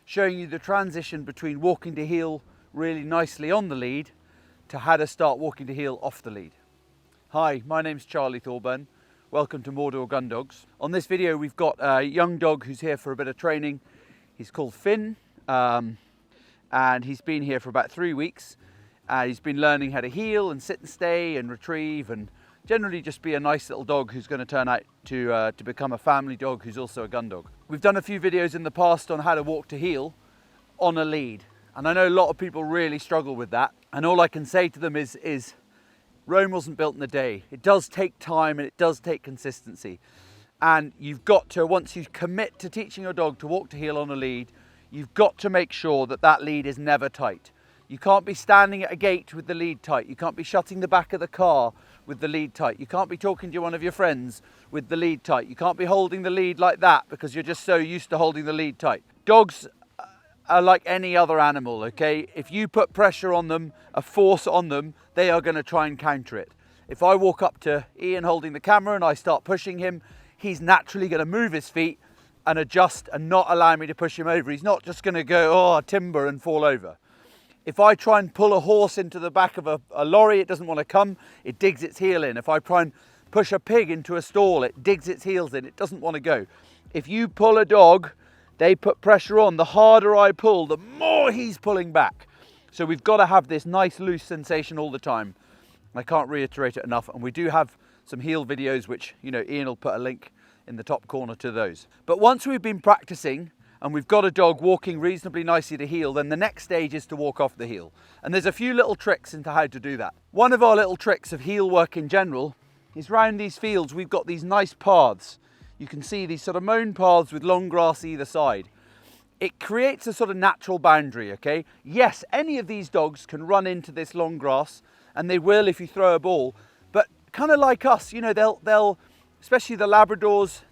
showing you the transition between walking to heel really nicely on the lead to how to start walking to heel off the lead. Hi, my name's Charlie Thorburn. Welcome to Mordor Gun Dogs. On this video we've got a young dog who's here for a bit of training. He's called Finn and he's been here for about 3 weeks. He's been learning how to heel and sit and stay and retrieve and generally just be a nice little dog who's going to turn out to become a family dog who's also a gun dog. We've done a few videos in the past on how to walk to heel on a lead, and I know a lot of people really struggle with that, and all I can say to them is Rome wasn't built in a day. It does take time and it does take consistency, and you've got to, once you commit to teaching your dog to walk to heel on a lead, you've got to make sure that that lead is never tight. You can't be standing at a gate with the lead tight. You can't be shutting the back of the car with the lead tight. You can't be talking to one of your friends with the lead tight. You can't be holding the lead like that because you're just so used to holding the lead tight. Dogs are like any other animal, okay? If you put pressure on them, a force on them, they are going to try and counter it. If I walk up to Ian holding the camera and I start pushing him, he's naturally going to move his feet and adjust and not allow me to push him over. He's not just going to go, oh, timber, and fall over. If I try and pull a horse into the back of a lorry, it doesn't want to come, it digs its heel in. If I try and push a pig into a stall, it digs its heels in, it doesn't want to go. If you pull a dog, they put pressure on. The harder I pull, the more he's pulling back. So we've got to have this nice loose sensation all the time. I can't reiterate it enough, and we do have some heel videos which, you know, Ian will put a link in the top corner to those. But once we've been practicing and we've got a dog walking reasonably nicely to heel, then the next stage is to walk off the heel. And there's a few little tricks into how to do that. One of our little tricks of heel work in general is round these fields we've got these nice paths. You can see these sort of mown paths with long grass either side. It creates a sort of natural boundary, okay? Yes, any of these dogs can run into this long grass, and they will if you throw a ball, but kind of like us, you know, they'll especially the Labradors,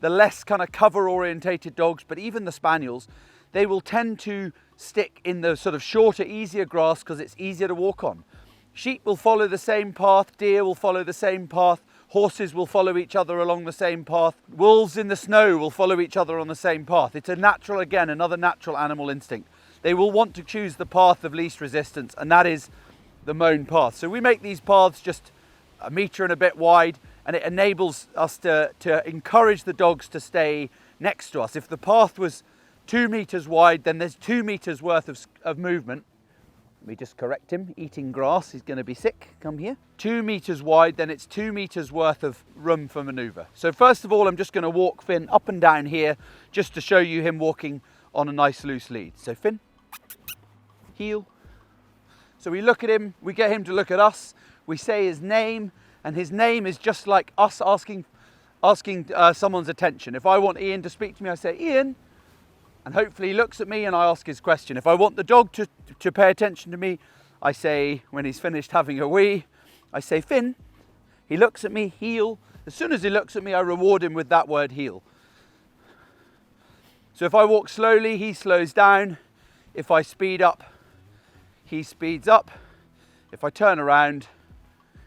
the less kind of cover orientated dogs, but even the Spaniels, they will tend to stick in the sort of shorter, easier grass because it's easier to walk on. Sheep will follow the same path, deer will follow the same path, horses will follow each other along the same path, wolves in the snow will follow each other on the same path. It's a natural, again, another natural animal instinct. They will want to choose the path of least resistance, and that is the mown path. So we make these paths just a metre and a bit wide, and it enables us to encourage the dogs to stay next to us. If the path was 2 metres wide, then there's 2 metres worth of movement. Let me just correct him, eating grass, he's going to be sick, come here. 2 metres wide, then it's 2 metres worth of room for manoeuvre. So first of all, I'm just going to walk Finn up and down here, just to show you him walking on a nice loose lead. So Finn, heel. So we look at him, we get him to look at us, we say his name, and his name is just like us asking someone's attention. If I want Ian to speak to me, I say, Ian, and hopefully he looks at me and I ask his question. If I want the dog to pay attention to me, I say, when he's finished having a wee, I say, Finn. He looks at me, heel. As soon as he looks at me, I reward him with that word, heel. So if I walk slowly, he slows down. If I speed up, he speeds up. If I turn around,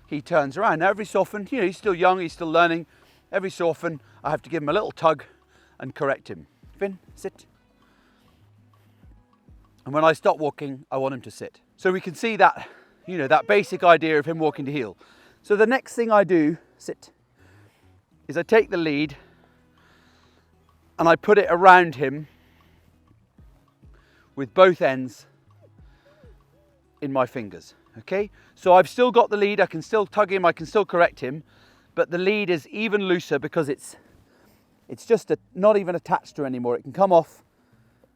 he turns around. Now every so often, you know, he's still young, he's still learning. Every so often, I have to give him a little tug and correct him. Finn, sit. And when I stop walking, I want him to sit. So we can see that, you know, that basic idea of him walking to heel. So the next thing I do, sit, is I take the lead and I put it around him with both ends in my fingers, okay? So I've still got the lead, I can still tug him, I can still correct him, but the lead is even looser because it's just not even attached to anymore. It can come off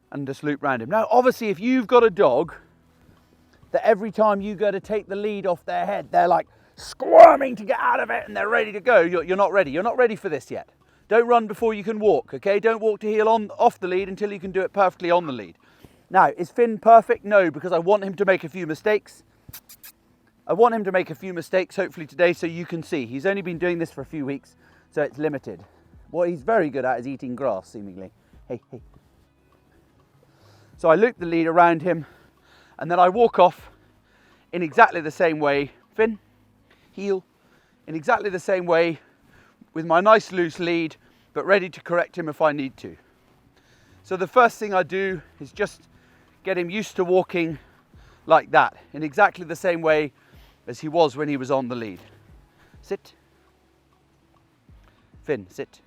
and just loop around him. Now, obviously, if you've got a dog that every time you go to take the lead off their head, they're like squirming to get out of it and they're ready to go, you're not ready. You're not ready for this yet. Don't run before you can walk, okay? Don't walk to heel off the lead until you can do it perfectly on the lead. Now, is Finn perfect? No, because I want him to make a few mistakes. I want him to make a few mistakes, hopefully today, so you can see. He's only been doing this for a few weeks, so it's limited. What he's very good at is eating grass, seemingly. Hey, hey. So I loop the lead around him, and then I walk off in exactly the same way. Finn, heel, in exactly the same way, with my nice loose lead, but ready to correct him if I need to. So the first thing I do is just get him used to walking like that, in exactly the same way as he was when he was on the lead. Sit. Finn, sit.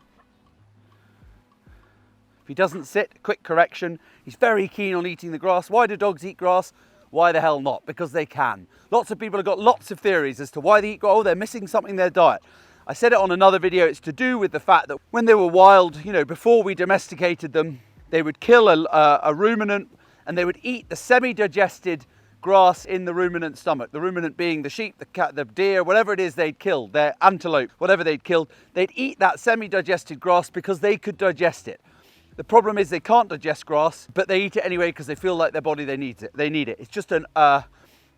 If he doesn't sit, quick correction. He's very keen on eating the grass. Why do dogs eat grass? Why the hell not? Because they can. Lots of people have got lots of theories as to why they eat grass. Oh, they're missing something in their diet. I said it on another video. It's to do with the fact that when they were wild, you know, before we domesticated them, they would kill a ruminant and they would eat the semi-digested grass in the ruminant's stomach. The ruminant being the sheep, the cat, the deer, whatever it is they'd killed, their antelope, whatever they'd killed, they'd eat that semi-digested grass because they could digest it. The problem is they can't digest grass, but they eat it anyway because they feel like their body, they need it. It's just an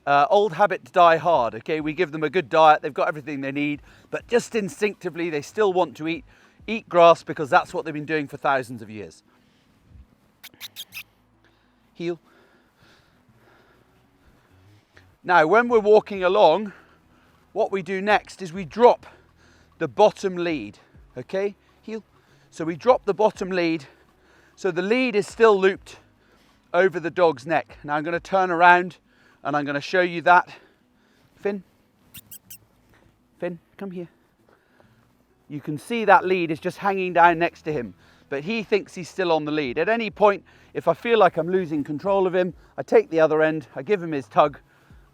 old habit to die hard, okay? We give them a good diet, they've got everything they need, but just instinctively they still want to eat grass because that's what they've been doing for thousands of years. Heel. Now, when we're walking along, what we do next is we drop the bottom lead, okay? Heel. So we drop the bottom lead, so the lead is still looped over the dog's neck. Now I'm going to turn around and I'm going to show you that. Finn, Finn, come here. You can see that lead is just hanging down next to him, but he thinks he's still on the lead. At any point, if I feel like I'm losing control of him, I take the other end, I give him his tug,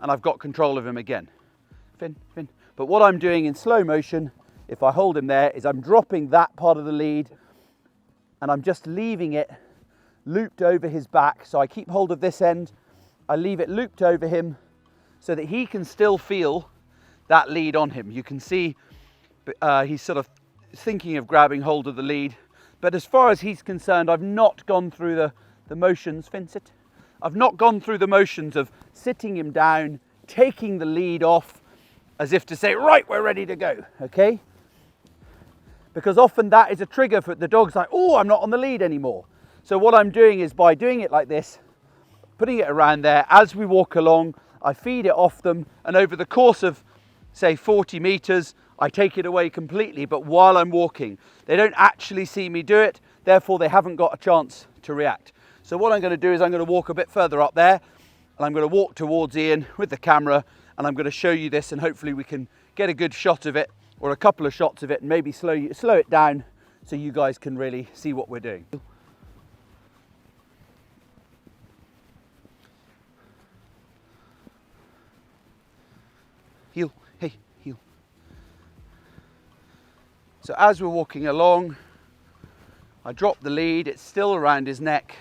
and I've got control of him again. Finn, Finn. But what I'm doing in slow motion, if I hold him there, is I'm dropping that part of the lead and I'm just leaving it looped over his back. So I keep hold of this end, I leave it looped over him so that he can still feel that lead on him. You can see he's sort of thinking of grabbing hold of the lead. But as far as he's concerned, I've not gone through the motions. Finn, sit. I've not gone through the motions of sitting him down, taking the lead off, as if to say, right, we're ready to go, okay? Because often that is a trigger for the dog's like, oh, I'm not on the lead anymore. So what I'm doing is by doing it like this, putting it around there, as we walk along, I feed it off them, and over the course of, say, 40 meters, I take it away completely, but while I'm walking. They don't actually see me do it, therefore they haven't got a chance to react. So what I'm going to do is I'm going to walk a bit further up there, and I'm going to walk towards Ian with the camera, and I'm going to show you this, and hopefully we can get a good shot of it, or a couple of shots of it, and maybe slow it down so you guys can really see what we're doing. Heel, hey, heel. So as we're walking along, I drop the lead, it's still around his neck.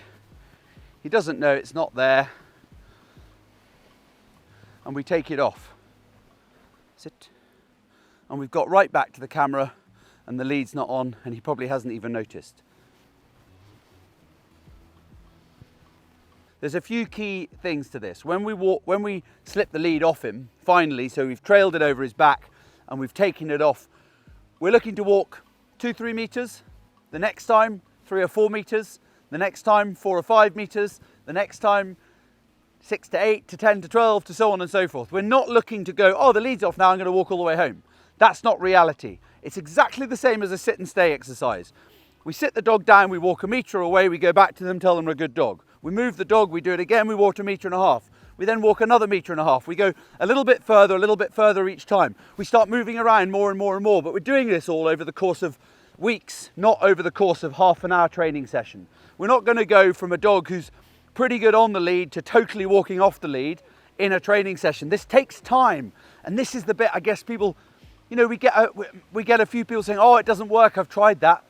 He doesn't know it's not there. And we take it off. Sit. And we've got right back to the camera and the lead's not on and he probably hasn't even noticed. There's a few key things to this. When we slip the lead off him, finally, so we've trailed it over his back and we've taken it off, we're looking to walk 2-3 meters. The next time, 3 or 4 meters. The next time, 4 or 5 meters. The next time, 6 to 8 to 10 to 12 to so on and so forth. We're not looking to go, oh, the lead's off now, I'm going to walk all the way home. That's not reality. It's exactly the same as a sit and stay exercise. We sit the dog down, we walk a meter away, we go back to them, tell them we're a good dog. We move the dog, we do it again, we walk 1.5 meters. We then walk another 1.5 meters. We go a little bit further each time. We start moving around more and more and more, but we're doing this all over the course of weeks, not over the course of half an hour training session. We're not going to go from a dog who's pretty good on the lead to totally walking off the lead in a training session. This takes time, and this is the bit I guess people, you know, we get a few people saying, oh, it doesn't work, I've tried that.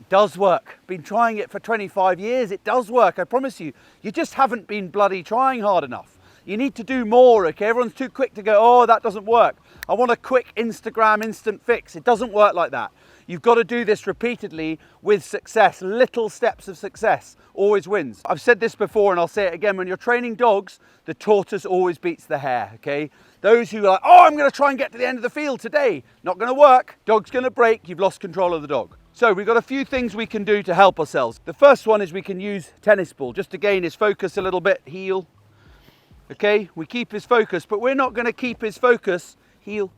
It does work. Been trying it for 25 years. It does work, I promise you. You just haven't been bloody trying hard enough. You need to do more, okay? Everyone's too quick to go, oh, that doesn't work. I want a quick Instagram instant fix. It doesn't work like that. You've got to do this repeatedly with success. Little steps of success always wins. I've said this before and I'll say it again. When you're training dogs, the tortoise always beats the hare, okay? Those who are like, oh, I'm going to try and get to the end of the field today. Not going to work. Dog's going to break. You've lost control of the dog. So we've got a few things we can do to help ourselves. The first one is we can use tennis ball just to gain his focus a little bit. Heel. Okay, we keep his focus, but we're not going to keep his focus, heel.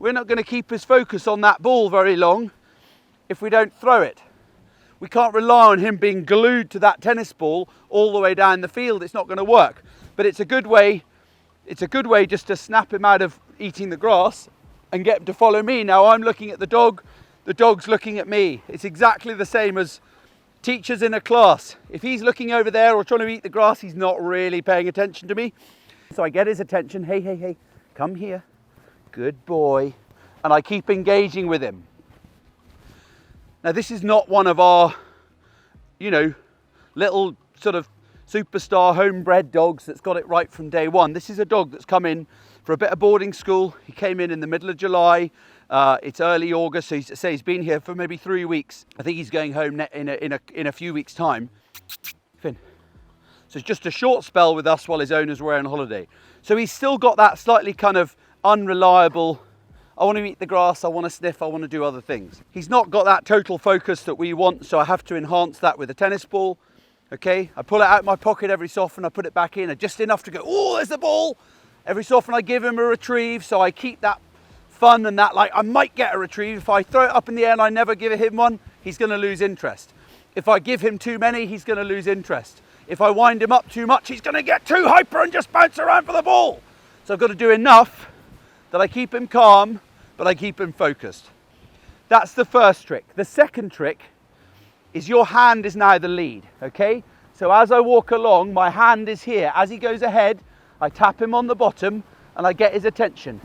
We're not going to keep his focus on that ball very long if we don't throw it. We can't rely on him being glued to that tennis ball all the way down the field. It's not going to work. But it's a good way just to snap him out of eating the grass and get him to follow me. Now I'm looking at the dog's looking at me. It's exactly the same as teachers in a class. If he's looking over there or trying to eat the grass, he's not really paying attention to me. So I get his attention. Hey, hey, hey, come here. Good boy. And I keep engaging with him. Now this is not one of our, little sort of superstar homebred dogs that's got it right from day one. This is a dog that's come in for a bit of boarding school. He came in the middle of July. It's early August, so he's been here for maybe 3 weeks. I think he's going home in a few weeks' time. Finn. So it's just a short spell with us while his owners were on holiday. So he's still got that slightly kind of unreliable, I want to eat the grass, I want to sniff, I want to do other things. He's not got that total focus that we want, so I have to enhance that with a tennis ball. Okay, I pull it out of my pocket every so often, I put it back in, just enough to go, oh, there's the ball. Every so often I give him a retrieve, so I keep that fun and that, like, I might get a retrieve. If I throw it up in the air and I never give him one, he's going to lose interest. If I give him too many, he's going to lose interest. If I wind him up too much, he's going to get too hyper and just bounce around for the ball. So I've got to do enough that I keep him calm, but I keep him focused. That's the first trick. The second trick is your hand is now the lead, okay? So as I walk along, my hand is here. As he goes ahead, I tap him on the bottom and I get his attention.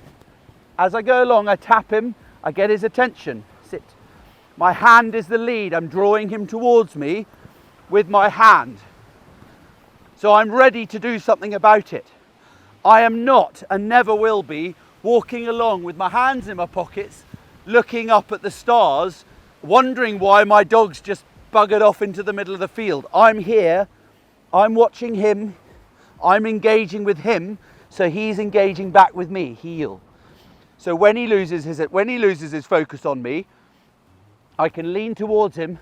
As I go along, I tap him, I get his attention. Sit. My hand is the lead. I'm drawing him towards me with my hand. So I'm ready to do something about it. I am not, and never will be, walking along with my hands in my pockets, looking up at the stars, wondering why my dog's just buggered off into the middle of the field. I'm here, I'm watching him, I'm engaging with him, so he's engaging back with me, heel. So when he loses his focus on me, I can lean towards him,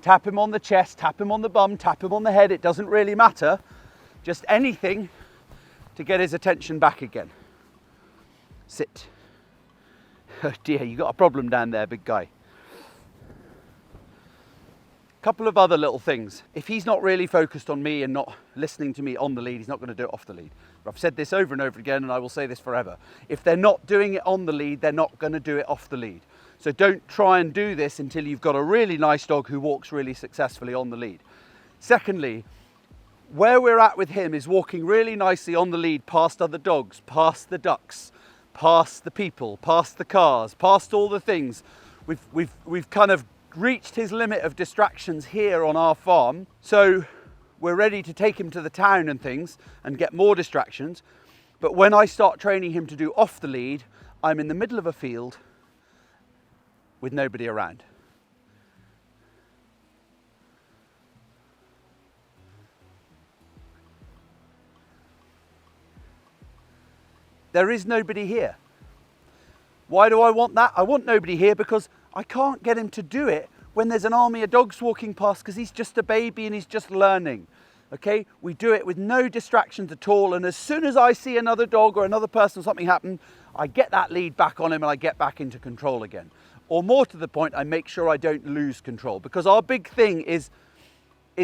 tap him on the chest, tap him on the bum, tap him on the head, it doesn't really matter, just anything to get his attention back again. Sit. Oh dear, you got a problem down there, big guy. Couple of other little things. If he's not really focused on me and not listening to me on the lead, he's not going to do it off the lead. I've said this over and over again, and I will say this forever. If they're not doing it on the lead, they're not going to do it off the lead. So don't try and do this until you've got a really nice dog who walks really successfully on the lead. Secondly, where we're at with him is walking really nicely on the lead past other dogs, past the ducks, past the people, past the cars, past all the things. We've kind of reached his limit of distractions here on our farm, so we're ready to take him to the town and things and get more distractions. But when I start training him to do off the lead, I'm in the middle of a field with nobody around. There is nobody here. Why do I want that? I want nobody here because I can't get him to do it when there's an army of dogs walking past, because he's just a baby and he's just learning. Okay, we do it with no distractions at all, and as soon as I see another dog or another person or something happen, I get that lead back on him and I get back into control again. Or more to the point, I make sure I don't lose control, because our big thing is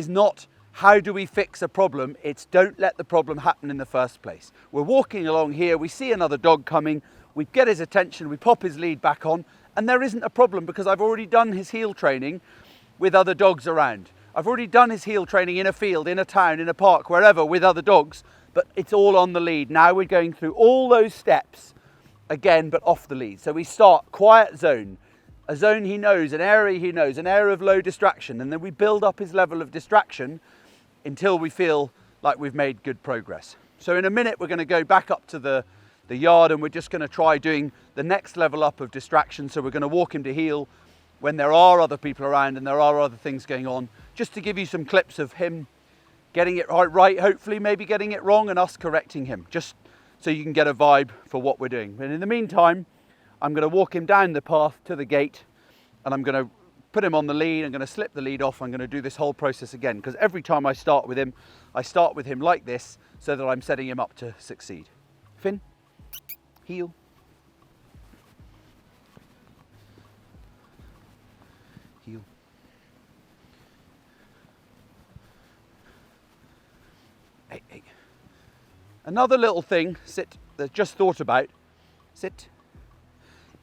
not how do we fix a problem, it's don't let the problem happen in the first place. We're walking along here, we see another dog coming, we get his attention, we pop his lead back on, and there isn't a problem because I've already done his heel training with other dogs around. I've already done his heel training in a field, in a town, in a park, wherever, with other dogs, but it's all on the lead. Now we're going through all those steps again, but off the lead. So we start quiet zone, a zone he knows, an area he knows, an area of low distraction, and then we build up his level of distraction until we feel like we've made good progress. So in a minute, we're going to go back up to the yard, and we're just going to try doing the next level up of distraction. So we're going to walk him to heel when there are other people around and there are other things going on, just to give you some clips of him getting it right, hopefully maybe getting it wrong, and us correcting him, just so you can get a vibe for what we're doing. And in the meantime, I'm going to walk him down the path to the gate, and I'm going to put him on the lead. I'm going to slip the lead off. I'm going to do this whole process again, because every time I start with him like this, so that I'm setting him up to succeed. Finn, heel. Heel. hey, hey. Another little thing, sit, that just thought about, sit,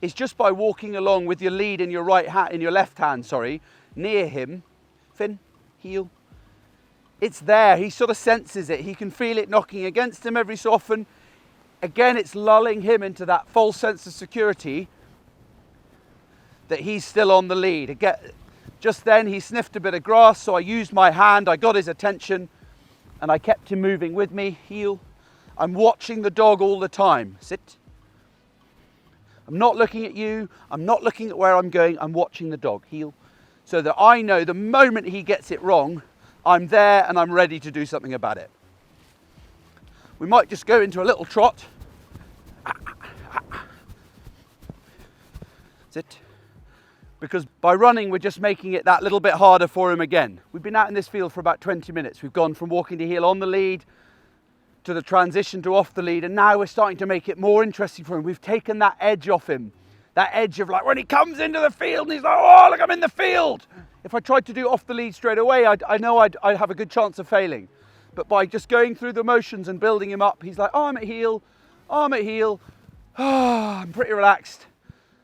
is just by walking along with your lead in your right hand, in your left hand, sorry, near him, fin, heel. It's there, he sort of senses it, he can feel it knocking against him every so often. Again, it's lulling him into that false sense of security that he's still on the lead. Again, just then he sniffed a bit of grass, so I used my hand, I got his attention, and I kept him moving with me, heel. I'm watching the dog all the time, sit. I'm not looking at you, I'm not looking at where I'm going, I'm watching the dog, heel. So that I know the moment he gets it wrong, I'm there and I'm ready to do something about it. We might just go into a little trot. Sit. Because by running, we're just making it that little bit harder for him again. We've been out in this field for about 20 minutes. We've gone from walking to heel on the lead to the transition to off the lead, and now we're starting to make it more interesting for him. We've taken that edge off him. That edge of like when he comes into the field and he's like, oh, look, I'm in the field. If I tried to do off the lead straight away, I know I'd have a good chance of failing. But by just going through the motions and building him up, he's like, oh, I'm at heel, oh, I'm at heel, oh, I'm pretty relaxed,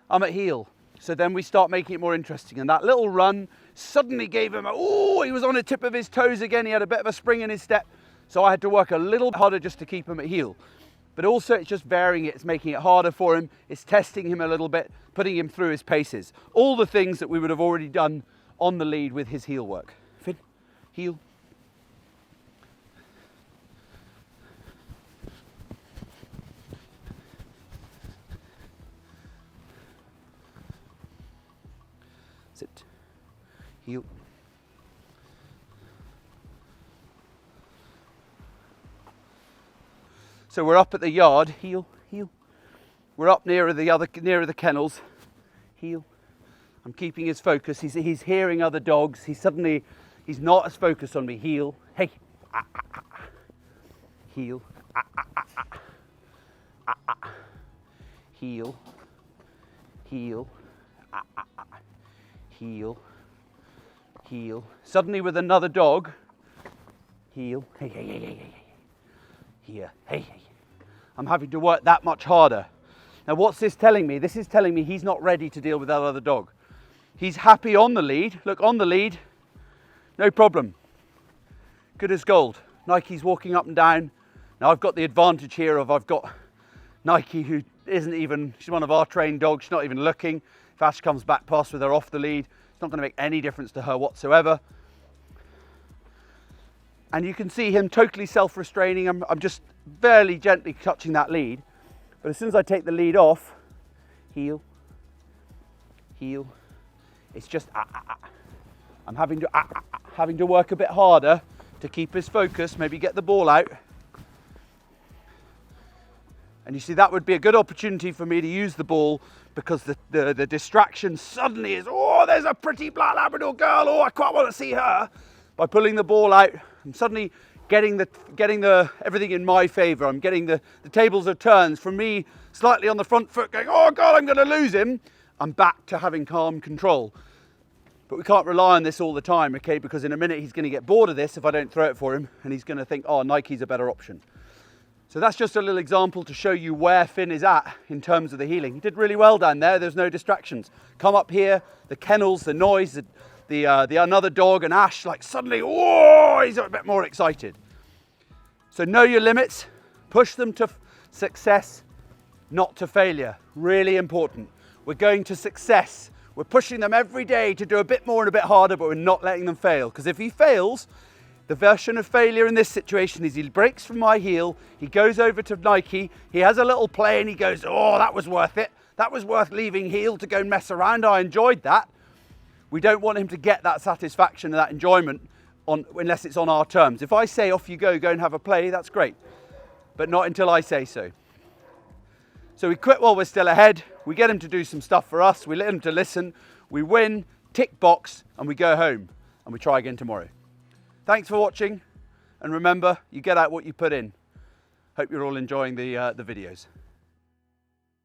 I'm at heel. So then we start making it more interesting. And that little run suddenly gave him he was on the tip of his toes again. He had a bit of a spring in his step. So I had to work a little harder just to keep him at heel. But also it's just varying it. It's making it harder for him. It's testing him a little bit, putting him through his paces. All the things that we would have already done on the lead with his heel work. Fin, heel. Sit, heel. So we're up at the yard, heel, heel. We're up nearer the kennels, heel. I'm keeping his focus. He's hearing other dogs. He's not as focused on me. Heel, hey, heel, heel, heel, heel, heel. Suddenly with another dog, heel, hey, hey, hey, hey, hey. Here, hey, hey. I'm having to work that much harder. Now what's this telling me? This is telling me he's not ready to deal with that other dog. He's happy on the lead. Look, on the lead, no problem. Good as gold. Nike's walking up and down. Now I've got the advantage here of I've got Nike who she's one of our trained dogs, she's not even looking. If Ash comes back past with her off the lead, it's not going to make any difference to her whatsoever. And you can see him totally self-restraining. I'm just barely gently touching that lead. But as soon as I take the lead off, heel, heel, it's just I'm having to work a bit harder to keep his focus, maybe get the ball out. And you see, that would be a good opportunity for me to use the ball because the distraction suddenly is, oh, there's a pretty black Labrador girl, oh, I quite want to see her. By pulling the ball out, I'm suddenly getting everything in my favour. I'm getting the tables of turns from me slightly on the front foot going, oh God, I'm going to lose him. I'm back to having calm control. But we can't rely on this all the time, okay? Because in a minute he's going to get bored of this if I don't throw it for him, and he's going to think, oh, Nike's a better option. So that's just a little example to show you where Finn is at in terms of the heeling. He did really well down there. There's no distractions. Come up here, the kennels, the noise, the another dog and Ash, like suddenly, oh, he's a bit more excited. So know your limits, push them to success, not to failure. Really important. We're going to success. We're pushing them every day to do a bit more and a bit harder, but we're not letting them fail. Because if he fails, the version of failure in this situation is he breaks from my heel, he goes over to Nike, he has a little play and he goes, oh, that was worth it. That was worth leaving heel to go and mess around. I enjoyed that. We don't want him to get that satisfaction and that enjoyment unless it's on our terms. If I say, off you go and have a play, that's great. But not until I say so. So we quit while we're still ahead. We get him to do some stuff for us. We let him to listen. We win, tick box, and we go home. And we try again tomorrow. Thanks for watching. And remember, you get out what you put in. Hope you're all enjoying the videos.